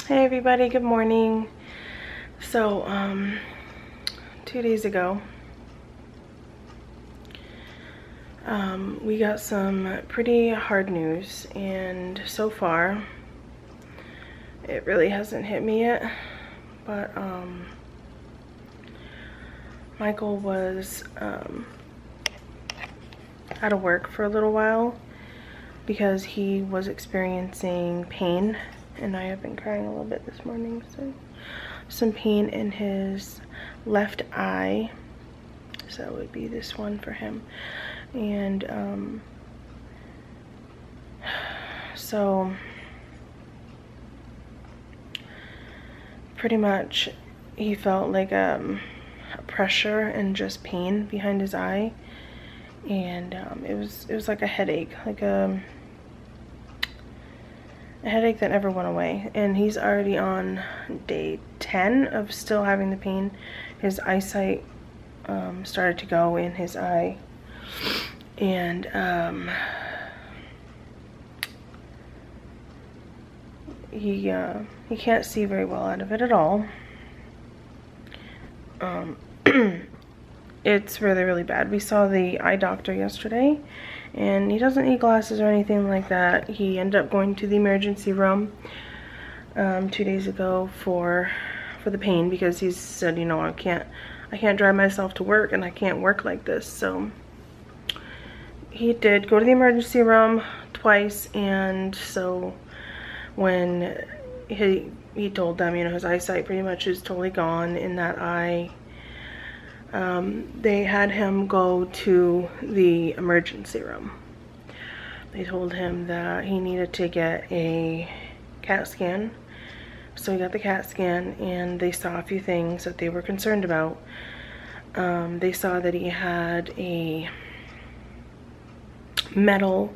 Hey everybody, good morning. So, 2 days ago, we got some pretty hard news, and so far, it really hasn't hit me yet, but, Michael was, out of work for a little while because he was experiencing pain, and I have been crying a little bit this morning, so some pain in his left eye, so it would be this one for him. And so pretty much he felt like a pressure and just pain behind his eye, and it was like a headache, like a headache that never went away. And he's already on day 10 of still having the pain. His eyesight started to go in his eye, and he can't see very well out of it at all. It's really bad. We saw the eye doctor yesterday, and he doesn't need glasses or anything like that. He ended up going to the emergency room 2 days ago for the pain, because he said, you know, I can't drive myself to work, and I can't work like this. So he did go to the emergency room twice, and so when he told them, you know, his eyesight pretty much is totally gone in that eye. They had him go to the emergency room. They told him that he needed to get a CAT scan. So he got the CAT scan, and they saw a few things that they were concerned about. They saw that he had a metal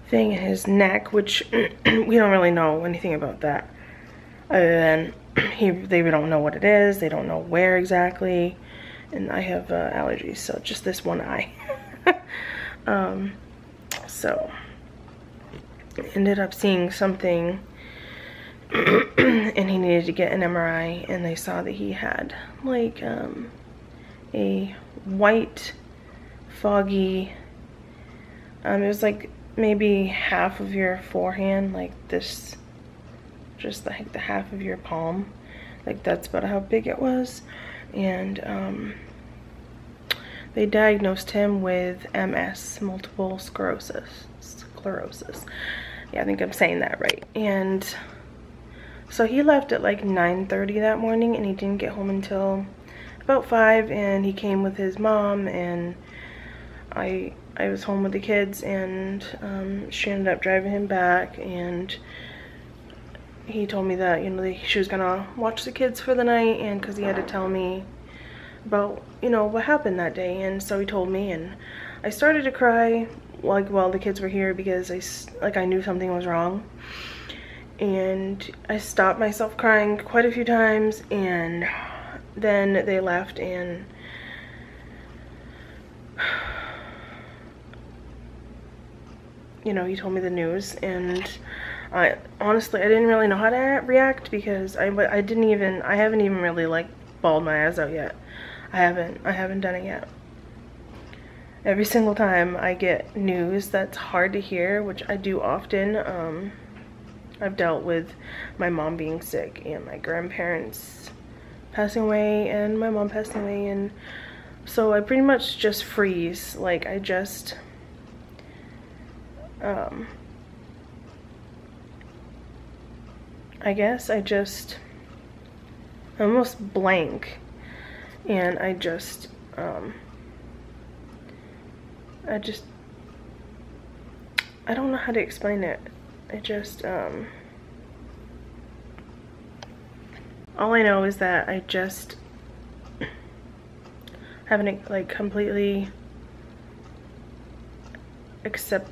thing in his neck, which we don't really know anything about that, other than they don't know what it is, they don't know where exactly, and I have allergies, so just this one eye. So ended up seeing something and he needed to get an MRI, and they saw that he had like a white foggy, it was like maybe half of your forehand, like this, just like the half of your palm, like that's about how big it was. And they diagnosed him with MS, multiple sclerosis. Yeah, I think I'm saying that right. And so he left at like 9:30 that morning, and he didn't get home until about 5, and he came with his mom, and I was home with the kids, and she ended up driving him back, and he told me that, you know, she was gonna watch the kids for the night, and because he had to tell me about, you know, what happened that day. And so he told me, and I started to cry like while the kids were here, because I knew something was wrong, and I stopped myself crying quite a few times, and then they left, and you know, he told me the news, and I didn't really know how to react, because I haven't even really like bawled my eyes out yet. I haven't done it yet. Every single time I get news that's hard to hear, which I do often, I've dealt with my mom being sick, and my grandparents passing away, and my mom passing away, and so I pretty much just freeze. Like I just I guess I almost blank, and I don't know how to explain it. All I know is that I just haven't like completely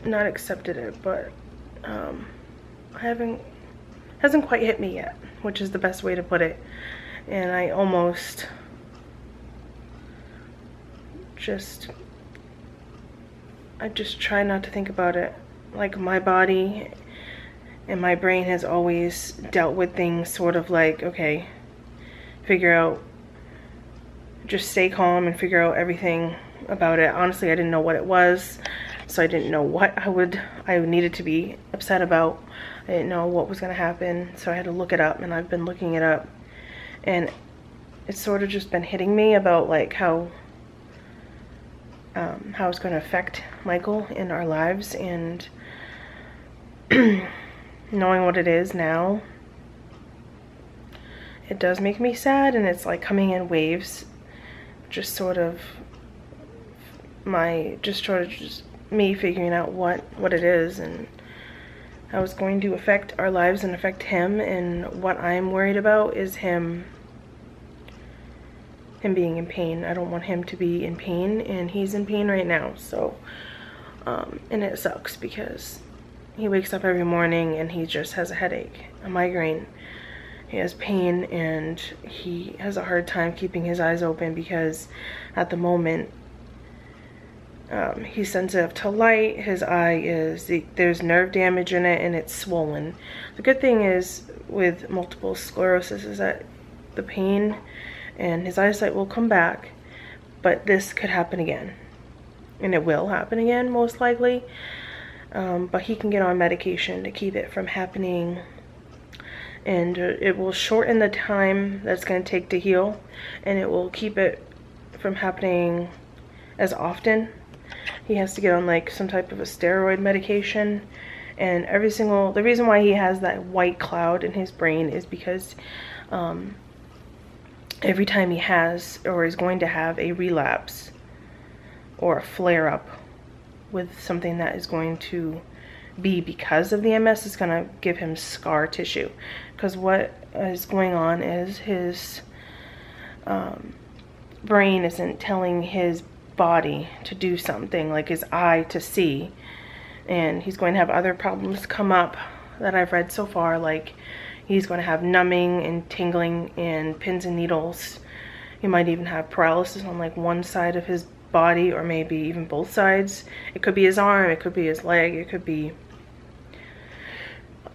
not accepted it, but hasn't quite hit me yet, which is the best way to put it. And I almost just try not to think about it. Like my body And my brain has always dealt with things sort of like, okay, figure out, just stay calm and figure out everything about it. Honestly, I didn't know what it was, so I didn't know what I needed to be upset about. I didn't know what was gonna happen, so I had to look it up, and I've been looking it up, and it's sort of just been hitting me about like how it's going to affect Michael in our lives, and knowing what it is now, it does make me sad, and it's like coming in waves, just sort of me figuring out what it is and how it's going to affect our lives and affect him. And what I'm worried about is him being in pain. I don't want him to be in pain, and he's in pain right now. So and it sucks because he wakes up every morning and he just has a headache, a migraine. He has pain, and he has a hard time keeping his eyes open because at the moment he's sensitive to light. His eye there's nerve damage in it, and it's swollen. The good thing is with multiple sclerosis is that the pain and his eyesight will come back, but this could happen again, and it will happen again most likely. But he can get on medication to keep it from happening, and it will shorten the time that's going to take to heal, and it will keep it from happening as often. He has to get on like some type of a steroid medication, and the reason why he has that white cloud in his brain is because every time he has or is going to have a relapse or a flare-up with something that is going to be because of the MS, is going to give him scar tissue. Because what is going on is his brain isn't telling his body to do something, like his eye to see, and he's going to have other problems come up that I've read so far, like he's going to have numbing and tingling and pins and needles. He might even have paralysis on like one side of his body, or maybe even both sides. It could be his arm, it could be his leg, it could be,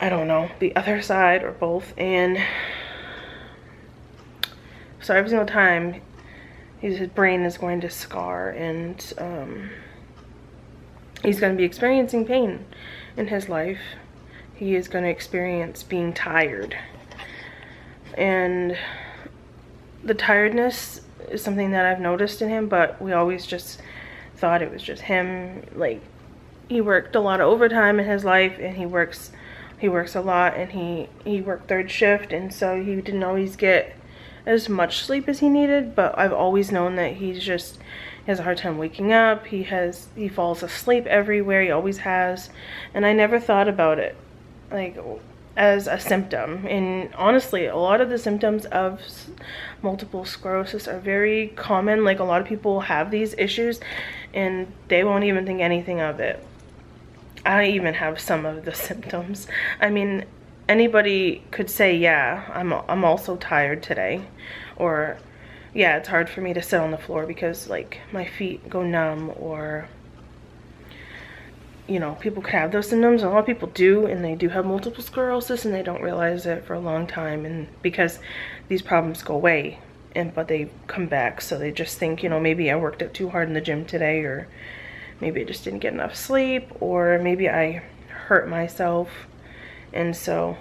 I don't know, the other side, or both. And so every single time his brain is going to scar, and he's going to be experiencing pain in his life. He is going to experience being tired, and the tiredness is something that I've noticed in him, but we always just thought it was just him. Like, he worked a lot of overtime in his life, and he works a lot, and he worked third shift, and so he didn't always get as much sleep as he needed. But I've always known that he has a hard time waking up. He falls asleep everywhere, he always has, and I never thought about it like as a symptom. And honestly, a lot of the symptoms of multiple sclerosis are very common. Like, a lot of people have these issues and they won't even think anything of it. I even have some of the symptoms. I mean, anybody could say, yeah, I'm also tired today, or yeah, it's hard for me to sit on the floor because like my feet go numb, or you know, people could have those symptoms. A lot of people do, and they do have multiple sclerosis, and they don't realize it for a long time, and because these problems go away, but they come back. So they just think, you know, maybe I worked out too hard in the gym today, or maybe I just didn't get enough sleep, or maybe I hurt myself. And so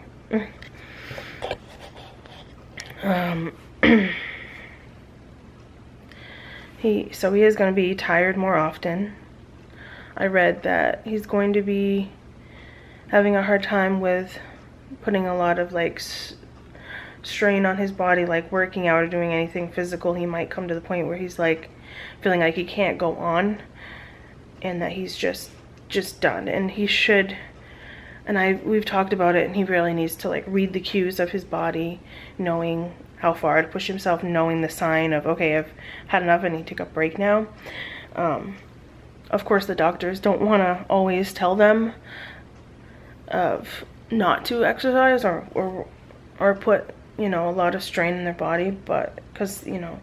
he is going to be tired more often. I read that he's going to be having a hard time with putting a lot of like strain on his body, like working out or doing anything physical. He might come to the point where he's like feeling like he can't go on, and that he's just done. And he should, and we've talked about it, and he really needs to like read the cues of his body, knowing how far to push himself, knowing the sign of, okay, I've had enough, I need to take a break now. Of course, the doctors don't want to always tell them of not to exercise or put, you know, a lot of strain in their body, but because, you know,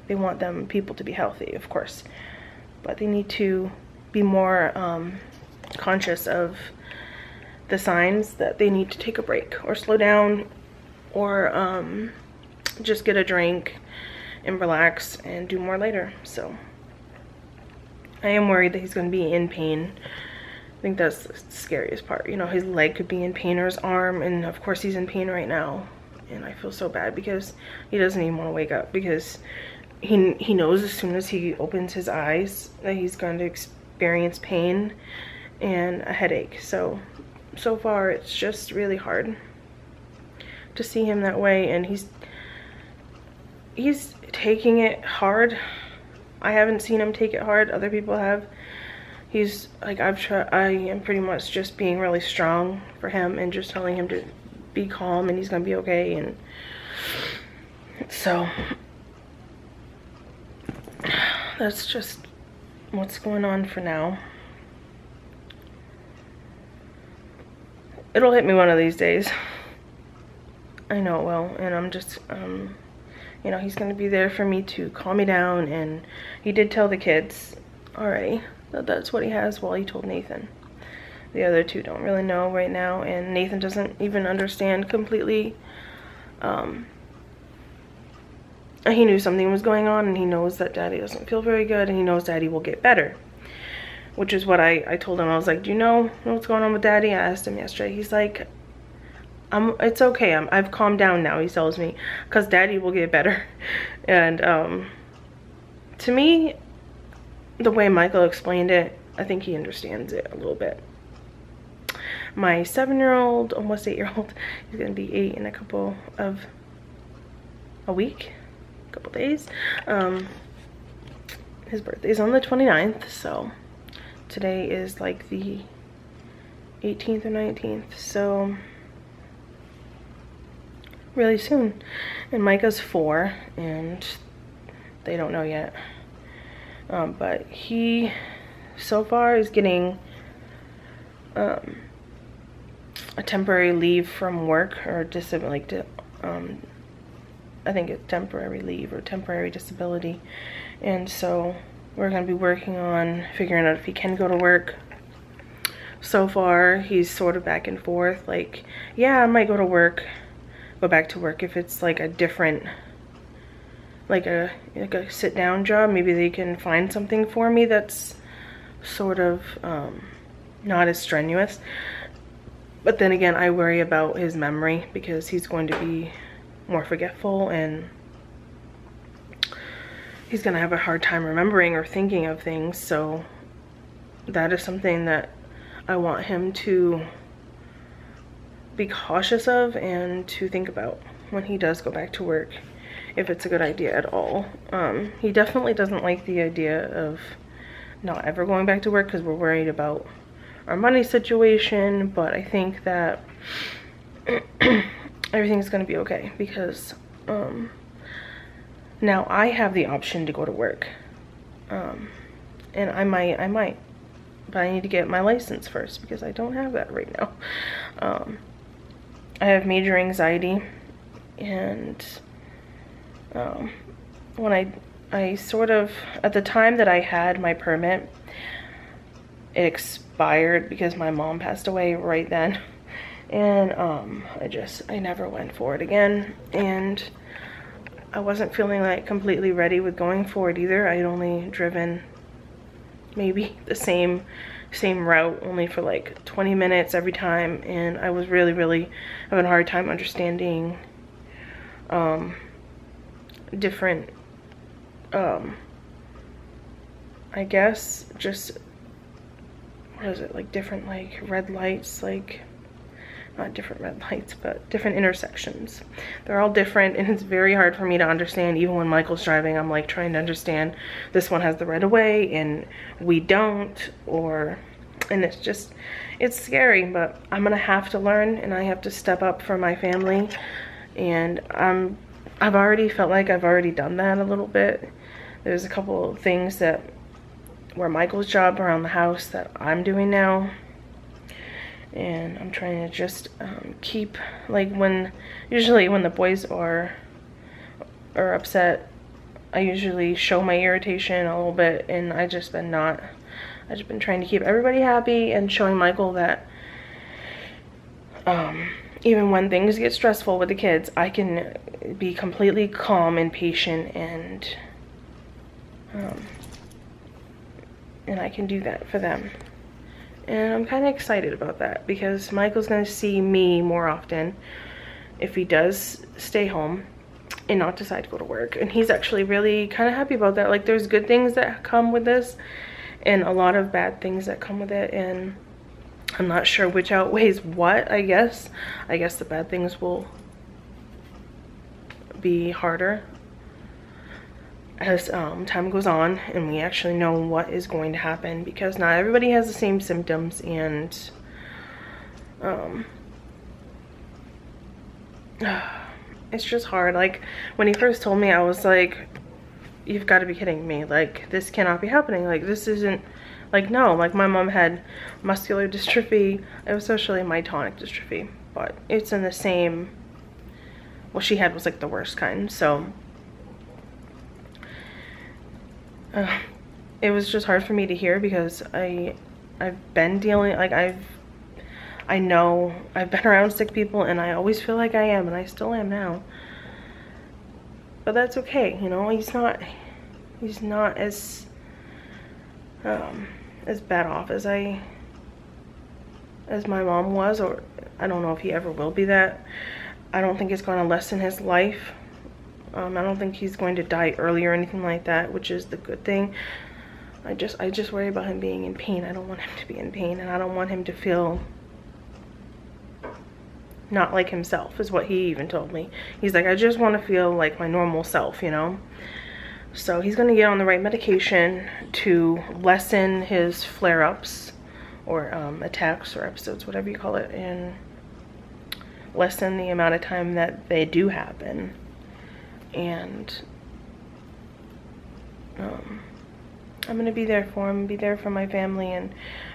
they want people to be healthy, of course, but they need to be more conscious of the signs that they need to take a break or slow down, or just get a drink and relax and do more later. So I am worried that he's going to be in pain. I think that's the scariest part. You know, his leg could be in pain, or his arm, and of course he's in pain right now. And I feel so bad because he doesn't even want to wake up, because he knows as soon as he opens his eyes that he's going to experience pain and a headache. So far it's just really hard to see him that way, and he's taking it hard. I haven't seen him take it hard. Other people have. He's like, I am pretty much just being really strong for him and just telling him to be calm and he's gonna be okay. And so that's just what's going on for now. It'll hit me one of these days. I know it will, and I'm just you know, he's gonna be there for me to calm me down. And he did tell the kids already that that's what he has. Well, he told Nathan. The other two don't really know right now, and Nathan doesn't even understand completely. He knew something was going on, and he knows that Daddy doesn't feel very good, and he knows Daddy will get better, which is what I told him. I was like, do you know what's going on with Daddy? I asked him yesterday. He's like, it's okay. I've calmed down now, he tells me, because Daddy will get better. And to me, the way Michael explained it, I think he understands it a little bit. My 7-year-old, almost 8-year-old, he's gonna be 8 in a couple days. His birthday's on the 29th, so today is like the 18th or 19th, so really soon. And Micah's 4, and they don't know yet. But he so far is getting a temporary leave from work, or I think it's temporary leave or temporary disability. And so we're going to be working on figuring out if he can go to work. So far he's sort of back and forth, like, yeah, I might go back to work if it's like a different, like a sit down job. Maybe they can find something for me that's sort of not as strenuous. But then again, I worry about his memory, because he's going to be more forgetful, and he's gonna have a hard time remembering or thinking of things. So that is something that I want him to be cautious of and to think about when he does go back to work, if it's a good idea at all. He definitely doesn't like the idea of not ever going back to work, because we're worried about our money situation. But I think that everything's gonna be okay, because now I have the option to go to work, and I might, but I need to get my license first, because I don't have that right now. I have major anxiety, and when I sort of, at the time that I had my permit, it expired because my mom passed away right then. And I never went for it again, and I wasn't feeling like completely ready with going for it either. I had only driven maybe the same route, only for like 20 minutes every time, and I was really having a hard time understanding different I guess just, what is it, like different like red lights, like not different red lights, but different intersections. They're all different, and it's very hard for me to understand. Even when Michael's driving, I'm like trying to understand, this one has the right of way and we don't, and it's scary. But I'm gonna have to learn, and I have to step up for my family. And I've already felt like I've already done that a little bit. There's a couple of things that were Michael's job around the house that I'm doing now. And I'm trying to just keep, like, usually when the boys are upset, I usually show my irritation a little bit, and I've just been trying to keep everybody happy and showing Michael that Even when things get stressful with the kids, I can be completely calm and patient, and I can do that for them. And I'm kind of excited about that because Michael's going to see me more often if he does stay home and not decide to go to work. And he's actually really kind of happy about that. Like, there's good things that come with this and a lot of bad things that come with it, and I'm not sure which outweighs what. I guess the bad things will be harder as time goes on and we actually know what is going to happen, because not everybody has the same symptoms, and it's just hard. Like, when he first told me, I was like, you've got to be kidding me. Like, this cannot be happening. Like, this isn't, like, no. Like, my mom had muscular dystrophy. It was socially myotonic dystrophy, but it's in the same, what she had was like the worst kind. So it was just hard for me to hear, because I've been dealing, like, I know I've been around sick people, and I always feel like I am, and I still am now. But that's okay, you know. He's not as bad off as my mom was, or I don't know if he ever will be that. I don't think it's going to lessen his life. I don't think he's going to die early or anything like that, which is the good thing. I just worry about him being in pain. I don't want him to be in pain, and I don't want him to feel not like himself, is what he even told me. He's like, I just want to feel like my normal self, you know? So he's going to get on the right medication to lessen his flare-ups, or attacks or episodes, whatever you call it, and lessen the amount of time that they do happen. And I'm going to be there for him, be there for my family, and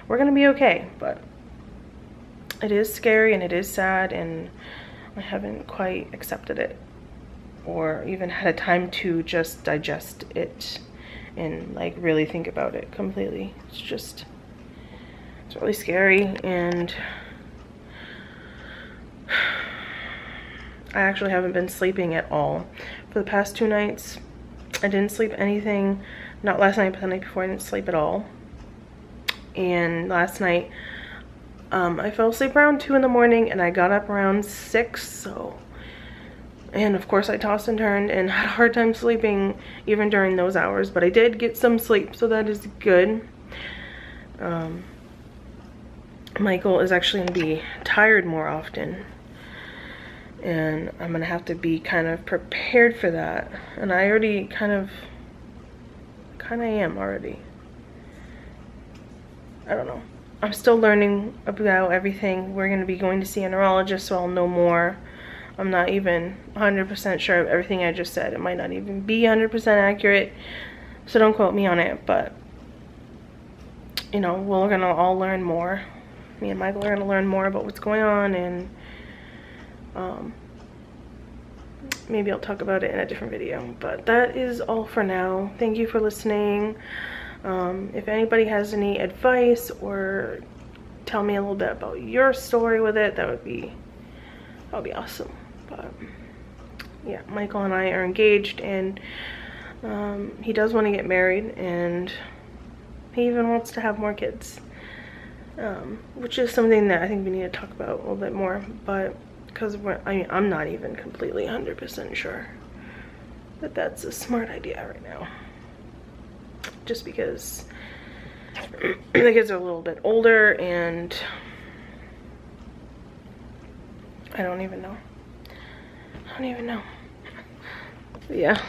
we're going to be okay. But it is scary and it is sad, and I haven't quite accepted it or even had a time to just digest it and like really think about it completely. It's really scary, and I actually haven't been sleeping at all for the past 2 nights. I didn't sleep anything, not last night, but the night before I didn't sleep at all. And last night I fell asleep around 2 in the morning, and I got up around 6. So, and of course I tossed and turned and had a hard time sleeping even during those hours, but I did get some sleep, so that is good. Michael is actually going to be tired more often, and I'm going to have to be kind of prepared for that. And I already kind of am already. I don't know. I'm still learning about everything. We're going to be going to see a neurologist, so I'll know more. I'm not even 100% sure of everything I just said. It might not even be 100% accurate, so don't quote me on it. But, you know, we're going to all learn more. Me and Michael are going to learn more about what's going on, and maybe I'll talk about it in a different video. But that is all for now. Thank you for listening. If anybody has any advice or tell me a little bit about your story with it, that would be awesome. But yeah, Michael and I are engaged, and he does want to get married, and he even wants to have more kids, which is something that I think we need to talk about a little bit more. But because I'm not even completely 100% sure that that's a smart idea right now, just because the kids are a little bit older, and I don't even know. Yeah.